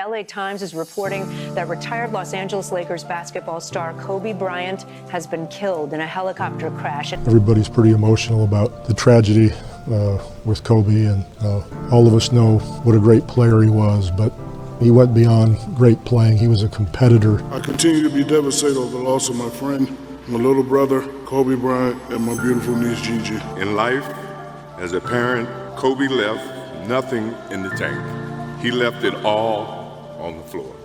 LA Times is reporting that retired Los Angeles Lakers basketball star Kobe Bryant has been killed in a helicopter crash. Everybody's pretty emotional about the tragedy with Kobe, and all of us know what a great player he was, but he went beyond great playing. He was a competitor. I continue to be devastated over the loss of my friend, my little brother, Kobe Bryant, and my beautiful niece, Gigi. In life, as a parent, Kobe left nothing in the tank. He left it all on the floor.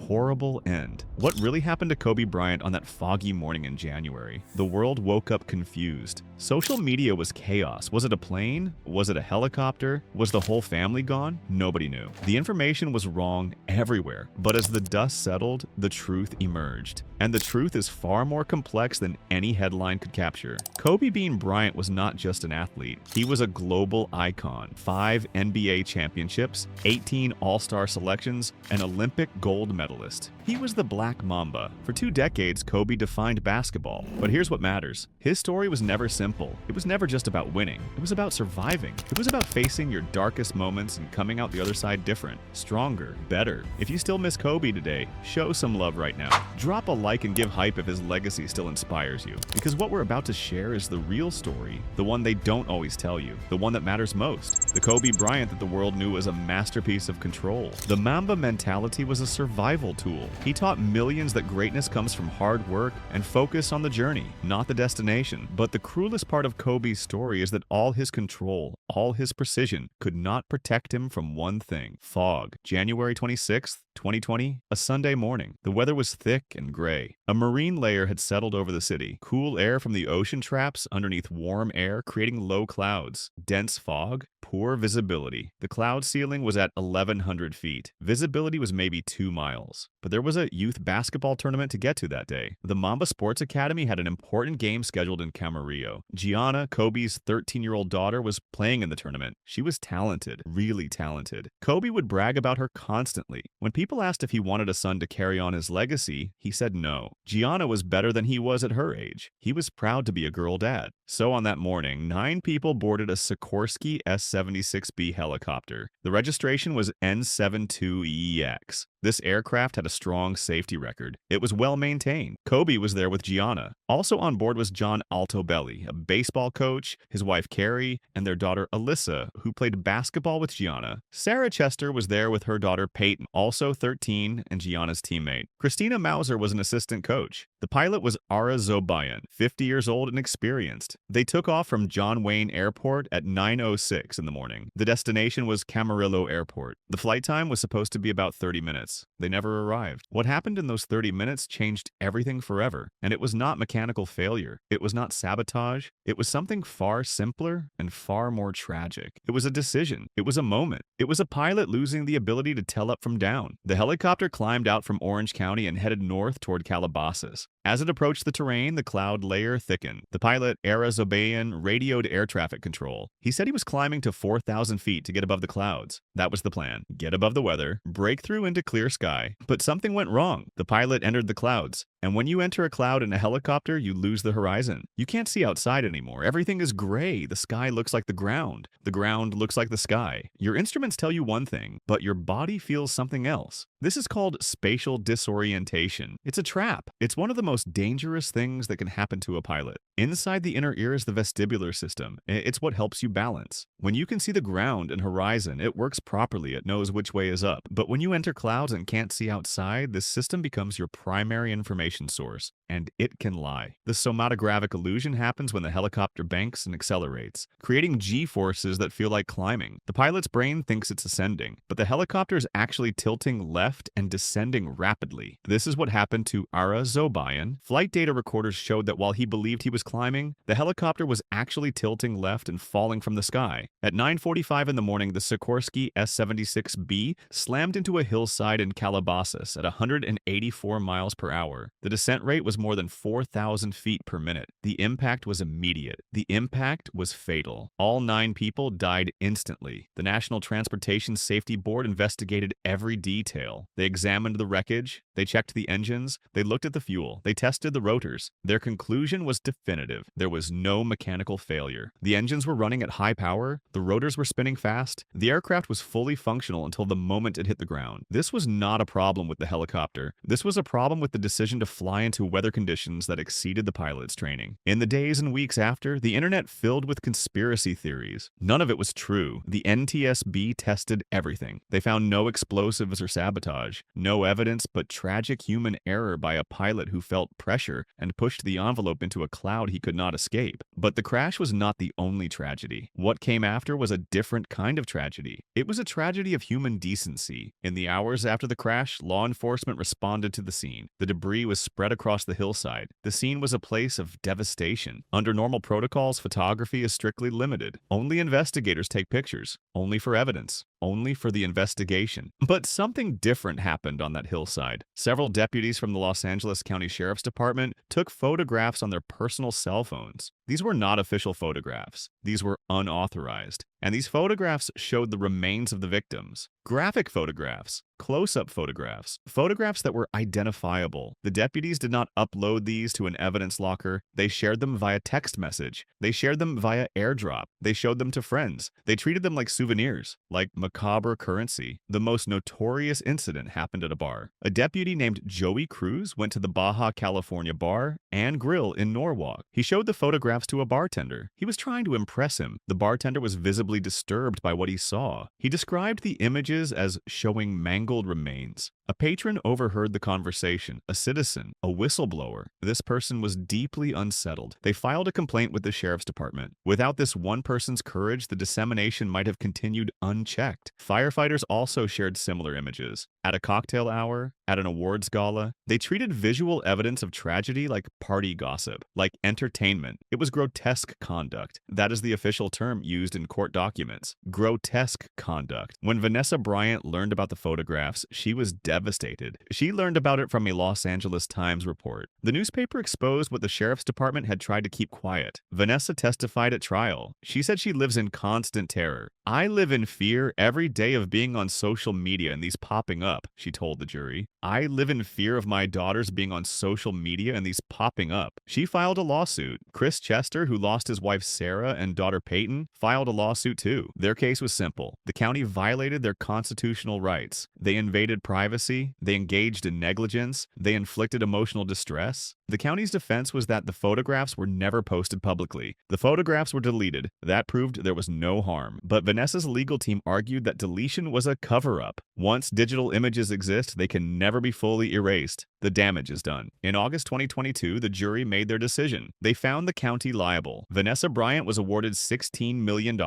Horrible end. What really happened to Kobe Bryant on that foggy morning in January? The world woke up confused. Social media was chaos. Was it a plane? Was it a helicopter? Was the whole family gone? Nobody knew. The information was wrong everywhere. But as the dust settled, the truth emerged. And the truth is far more complex than any headline could capture. Kobe Bean Bryant was not just an athlete. He was a global icon. 5 NBA championships, 18 All-Star selections, an Olympic gold medalist. He was the Black Mamba. For 2 decades, Kobe defined basketball. But here's what matters. His story was never simple. It was never just about winning. It was about surviving. It was about facing your darkest moments and coming out the other side different, stronger, better. If you still miss Kobe today, show some love right now. Drop a like and give hype if his legacy still inspires you. Because what we're about to share is the real story, the one they don't always tell you, the one that matters most. The Kobe Bryant that the world knew was a masterpiece of control. The Mamba mentality was a survival tool. He taught millions that greatness comes from hard work and focus on the journey, not the destination. But the cruelest part of Kobe's story is that all his control, all his precision, could not protect him from one thing: fog. January 26th, 2020, a Sunday morning. The weather was thick and gray. A marine layer had settled over the city. Cool air from the ocean traps underneath warm air, creating low clouds. Dense fog, poor visibility. The cloud ceiling was at 1,100 feet. Visibility was maybe 2 miles. But there was a youth basketball tournament to get to that day. The Mamba Sports Academy had an important game scheduled in Camarillo. Gianna, Kobe's 13-year-old daughter, was playing in the tournament. She was talented, really talented. Kobe would brag about her constantly. When people asked if he wanted a son to carry on his legacy, he said no. Gianna was better than he was at her age. He was proud to be a girl dad. So on that morning, 9 people boarded a Sikorsky S-76B helicopter. The registration was N72EX. This aircraft had a strong safety record. It was well maintained. Kobe was there with Gianna. Also on board was John Altobelli, a baseball coach, his wife Carrie, and their daughter Alyssa, who played basketball with Gianna. Sarah Chester was there with her daughter Peyton, also 13 and Gianna's teammate. Christina Mauser was an assistant coach. The pilot was Ara Zobayan, 50 years old and experienced. They took off from John Wayne Airport at 9:06 in the morning. The destination was Camarillo Airport. The flight time was supposed to be about 30 minutes. They never arrived. What happened in those 30 minutes changed everything forever. And it was not mechanical failure. It was not sabotage. It was something far simpler and far more tragic. It was a decision. It was a moment. It was a pilot losing the ability to tell up from down. The helicopter climbed out from Orange County and headed north toward Calabasas. As it approached the terrain, the cloud layer thickened. The pilot, Ara Zobayan, radioed air traffic control. He said he was climbing to 4,000 feet to get above the clouds. That was the plan. Get above the weather, break through into clear sky. But something went wrong. The pilot entered the clouds. And when you enter a cloud in a helicopter, you lose the horizon. You can't see outside anymore. Everything is gray. The sky looks like the ground. The ground looks like the sky. Your instruments tell you one thing, but your body feels something else. This is called spatial disorientation. It's a trap. It's one of the most dangerous things that can happen to a pilot. Inside the inner ear is the vestibular system. It's what helps you balance. When you can see the ground and horizon, it works properly. It knows which way is up. But when you enter clouds and can't see outside, this system becomes your primary information source, and it can lie. The somatographic illusion happens when the helicopter banks and accelerates, creating G-forces that feel like climbing. The pilot's brain thinks it's ascending, but the helicopter is actually tilting left and descending rapidly. This is what happened to Ara Zobayan. Flight data recorders showed that while he believed he was climbing, the helicopter was actually tilting left and falling from the sky. At 9:45 in the morning, the Sikorsky S-76B slammed into a hillside in Calabasas at 184 miles per hour. The descent rate was more than 4,000 feet per minute. The impact was immediate. The impact was fatal. All 9 people died instantly. The National Transportation Safety Board investigated every detail. They examined the wreckage. They checked the engines. They looked at the fuel. They tested the rotors. Their conclusion was definitive. definitive. There was no mechanical failure. The engines were running at high power, the rotors were spinning fast, the aircraft was fully functional until the moment it hit the ground. This was not a problem with the helicopter. This was a problem with the decision to fly into weather conditions that exceeded the pilot's training. In the days and weeks after, the internet filled with conspiracy theories. None of it was true. The NTSB tested everything. They found no explosives or sabotage, no evidence but tragic human error by a pilot who felt pressure and pushed the envelope into a cloud he could not escape. But the crash was not the only tragedy. What came after was a different kind of tragedy. It was a tragedy of human decency. In the hours after the crash, law enforcement responded to the scene. The debris was spread across the hillside. The scene was a place of devastation. Under normal protocols, photography is strictly limited. Only investigators take pictures, only for evidence, only for the investigation. But something different happened on that hillside. Several deputies from the Los Angeles County Sheriff's Department took photographs on their personal cell phones. These were not official photographs. These were unauthorized. And these photographs showed the remains of the victims. Graphic photographs, close-up photographs, photographs that were identifiable. The deputies did not upload these to an evidence locker. They shared them via text message. They shared them via airdrop. They showed them to friends. They treated them like souvenirs, like macabre currency. The most notorious incident happened at a bar. A deputy named Joey Cruz went to the Baja California Bar and Grill in Norwalk. He showed the photographs to a bartender. He was trying to impress him. The bartender was visibly disturbed by what he saw. He described the images as showing mangled remains. A patron overheard the conversation, a citizen, a whistleblower. This person was deeply unsettled. They filed a complaint with the sheriff's department. Without this one person's courage, the dissemination might have continued unchecked. Firefighters also shared similar images. At a cocktail hour, at an awards gala, they treated visual evidence of tragedy like party gossip, like entertainment. It was grotesque conduct. That is the official term used in court documents. Grotesque conduct. When Vanessa Bryant learned about the photographs, she was devastated. She learned about it from a Los Angeles Times report. The newspaper exposed what the sheriff's department had tried to keep quiet. Vanessa testified at trial. She said she lives in constant terror. "I live in fear every day of being on social media and these popping up," she told the jury. "I live in fear of my daughters being on social media and these popping up." She filed a lawsuit. Chris Chester, who lost his wife Sarah and daughter Peyton, filed a lawsuit too. Their case was simple. The county violated their constitutional rights. They invaded privacy. They engaged in negligence. They inflicted emotional distress. The county's defense was that the photographs were never posted publicly. The photographs were deleted. That proved there was no harm. But Vanessa's legal team argued that deletion was a cover-up. Once digital images exist, they can never be fully erased. The damage is done. In August 2022, the jury made their decision. They found the county liable. Vanessa Bryant was awarded $16 million.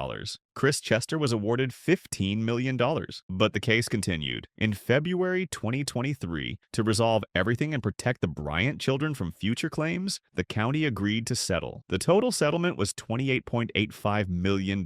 Chris Chester was awarded $15 million. But the case continued. In February 2023, to resolve everything and protect the Bryant children from future claims, the county agreed to settle. The total settlement was $28.85 million.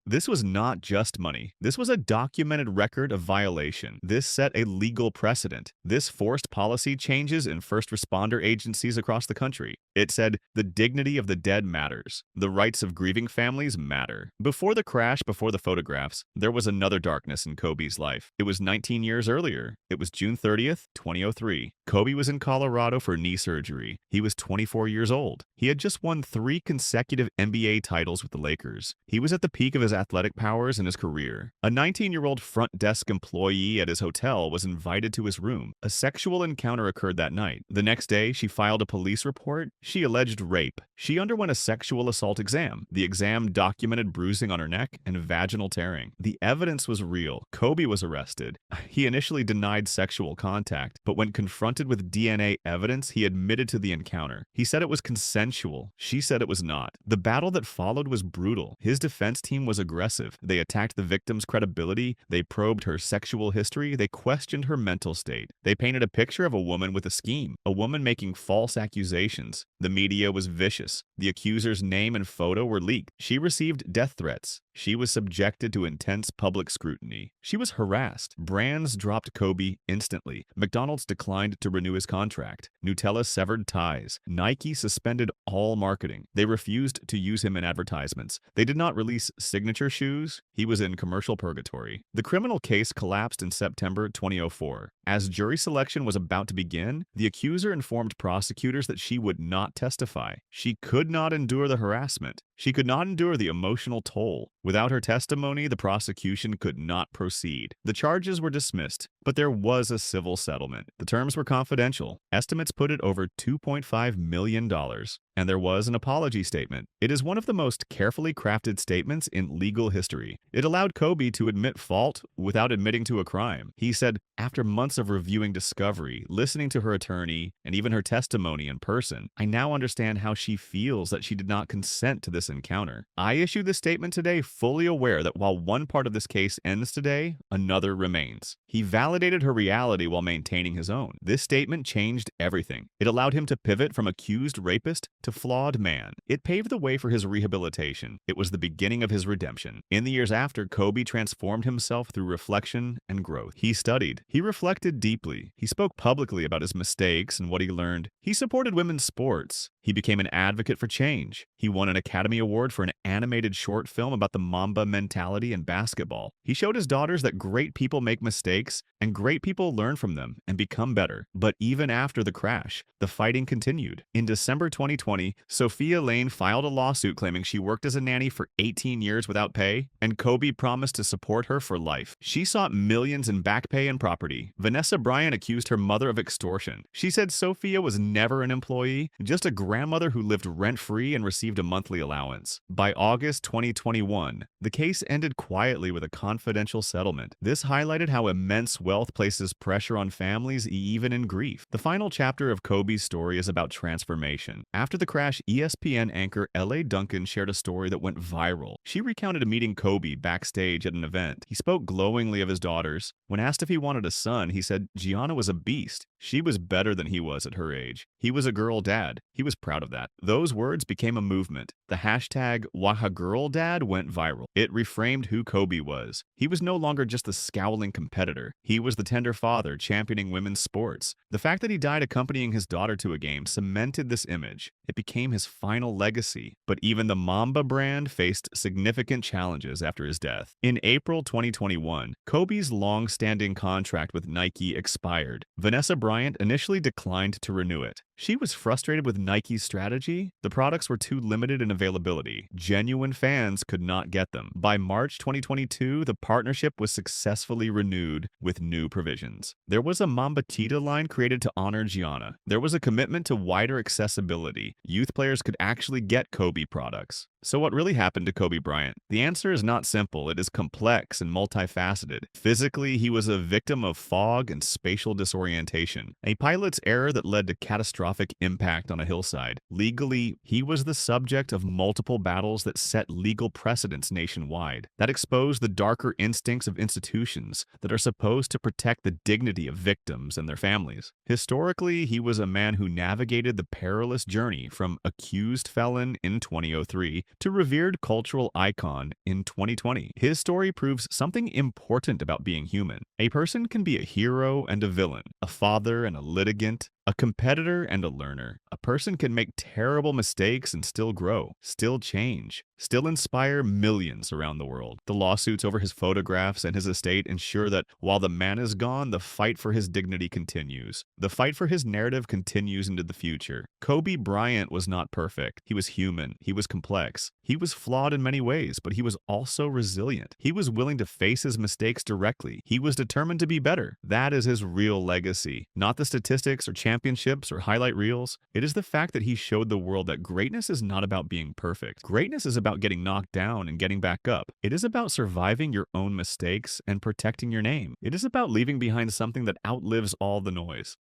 This was not just money. This was a documented record of violation. This set a legal precedent. This forced policy changes in first responder agencies across the country. It said, the dignity of the dead matters. The rights of grieving families matter. Before the crash, before the photographs, there was another darkness in Kobe's life. It was 19 years earlier. It was June 30th, 2003. Kobe was in Colorado for knee surgery. He was 24 years old. He had just won 3 consecutive NBA titles with the Lakers. He was at the peak of his athletic powers in his career. A 19-year-old front desk employee at his hotel was invited to his room. A sexual encounter occurred that night. The next day, she filed a police report. She alleged rape. She underwent a sexual assault exam. The exam documented bruising on her neck and vaginal tearing. The evidence was real. Kobe was arrested. He initially denied sexual contact, but when confronted with DNA evidence, he admitted to the encounter. He said it was consensual. She said it was not. The battle that followed was brutal. His defense team was aggressive. They attacked the victim's credibility. They probed her sexual history. They questioned her mental state. They painted a picture of a woman with a scheme, a woman making false accusations. The media was vicious. The accuser's name and photo were leaked. She received death threats. She was subjected to intense public scrutiny. She was harassed. Brands dropped Kobe instantly. McDonald's declined to renew his contract. Nutella severed ties. Nike suspended all marketing. They refused to use him in advertisements. They did not release signature shoes. He was in commercial purgatory. The criminal case collapsed in September 2004. As jury selection was about to begin, the accuser informed prosecutors that she would not not testify. She could not endure the harassment. She could not endure the emotional toll. Without her testimony, the prosecution could not proceed. The charges were dismissed, but there was a civil settlement. The terms were confidential. Estimates put it over $2.5 million. And there was an apology statement. It is one of the most carefully crafted statements in legal history. It allowed Kobe to admit fault without admitting to a crime. He said, "After months of reviewing discovery, listening to her attorney, and even her testimony in person, I now understand how she feels that she did not consent to this encounter. I issue this statement today fully aware that while one part of this case ends today, another remains." He validated her reality while maintaining his own. This statement changed everything. It allowed him to pivot from accused rapist to flawed man. It paved the way for his rehabilitation. It was the beginning of his redemption. In the years after, Kobe transformed himself through reflection and growth. He studied. He reflected deeply. He spoke publicly about his mistakes and what he learned. He supported women's sports. He became an advocate for change. He won an Academy Award for an animated short film about the Mamba mentality in basketball. He showed his daughters that great people make mistakes and great people learn from them and become better. But even after the crash, the fighting continued. In December 2020, Sophia Lane filed a lawsuit claiming she worked as a nanny for 18 years without pay, and Kobe promised to support her for life. She sought millions in back pay and property. Vanessa Bryant accused her mother of extortion. She said Sophia was never an employee, just a grandmother who lived rent-free and received a monthly allowance. By August 2021, the case ended quietly with a confidential settlement. This highlighted how immense wealth places pressure on families even in grief. The final chapter of Kobe's story is about transformation. After the crash, ESPN anchor L.A. Duncan shared a story that went viral. She recounted meeting Kobe backstage at an event. He spoke glowingly of his daughters. When asked if he wanted a son, he said Gianna was a beast. She was better than he was at her age. He was a girl dad. He was proud of that. Those words became a movement. The hashtag #WahaGirlDad went viral. It reframed who Kobe was. He was no longer just the scowling competitor. He was the tender father championing women's sports. The fact that he died accompanying his daughter to a game cemented this image. It became his final legacy. But even the Mamba brand faced significant challenges after his death. In April 2021, Kobe's long-standing contract with Nike expired. Vanessa Bryant initially declined to renew it. She was frustrated with Nike's strategy. The products were too limited in availability. Genuine fans could not get them. By March 2022, the partnership was successfully renewed with new provisions. There was a Mamba Cheetah line created to honor Gianna. There was a commitment to wider accessibility. Youth players could actually get Kobe products. So what really happened to Kobe Bryant? The answer is not simple. It is complex and multifaceted. Physically, he was a victim of fog and spatial disorientation, a pilot's error that led to catastrophic impact on a hillside. Legally, he was the subject of multiple battles that set legal precedents nationwide, that exposed the darker instincts of institutions that are supposed to protect the dignity of victims and their families. Historically, he was a man who navigated the perilous journey from accused felon in 2003 to revered cultural icon in 2020. His story proves something important about being human. A person can be a hero and a villain, a father and a litigant, a competitor and a learner. A person can make terrible mistakes and still grow, still change, still inspire millions around the world. The lawsuits over his photographs and his estate ensure that while the man is gone, the fight for his dignity continues. The fight for his narrative continues into the future. Kobe Bryant was not perfect. He was human. He was complex. He was flawed in many ways, but he was also resilient. He was willing to face his mistakes directly. He was determined to be better. That is his real legacy. Not the statistics or championships or highlight reels. It is the fact that he showed the world that greatness is not about being perfect. Greatness is about getting knocked down and getting back up. It is about surviving your own mistakes and protecting your name. It is about leaving behind something that outlives all the noise.